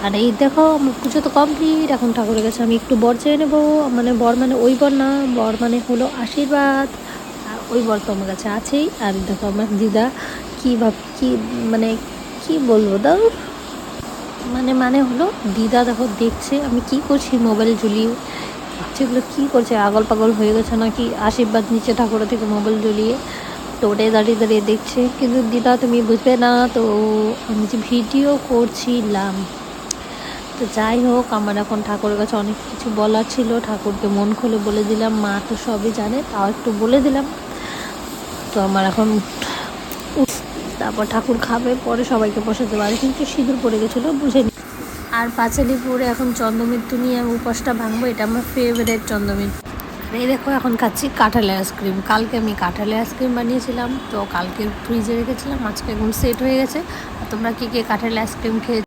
আর এই দেখো আমার পুজো তো কমপ্লিট, এখন ঠাকুরের কাছে আমি একটু বর চেয়ে নেবো। মানে বর মানে ওই বর না, বর মানে হলো আশীর্বাদ। আর ওই বর তো আমার কাছে আছেই। আর দেখো আমার দিদা কি মানে কি বলবো দাও, মানে হলো দিদা দেখো দেখছে আমি কি করছি, মোবাইল ঝুলিয়ে ভাবছি এগুলো কী করছে, আগল পাগল হয়ে গেছে নাকি আশীর্বাদ নিচে ঠাকুরের থেকে মোবাইল ঝুলিয়ে। তো ওটাই দাঁড়িয়ে দাঁড়িয়ে দেখছে, কিন্তু দিদা তুমি বুঝবে না তো, আমি যে ভিডিও করছিলাম। তো যাই হোক, আমার এখন ঠাকুরের কাছে অনেক কিছু বলার ছিল, ঠাকুরকে মন খুলে বলে দিলাম, মা তো সবই জানে তাও একটু বলে দিলাম। তো আমার এখন তারপর ঠাকুর খাবে, পরে সবাইকে বসাতে পারে, কিন্তু সিঁদুর পড়ে গেছিলো বুঝে নি। আর পাঁচালি পরে এখন চন্দ্রমৃত্যু নিয়ে আমি উপাসটা ভাঙবো, এটা আমার ফেভারিট চন্দ্রমৃত্যু। এই দেখো এখন খাচ্ছি কাঁঠালের আইসক্রিম। কালকে আমি কাঁঠালের আইসক্রিম বানিয়েছিলাম, তো কালকে ফ্রিজে রেখেছিলাম, আজকে এখন সেট হয়ে গেছে। আর তোমরা কে কে কাঁঠালের আইসক্রিম খেয়ে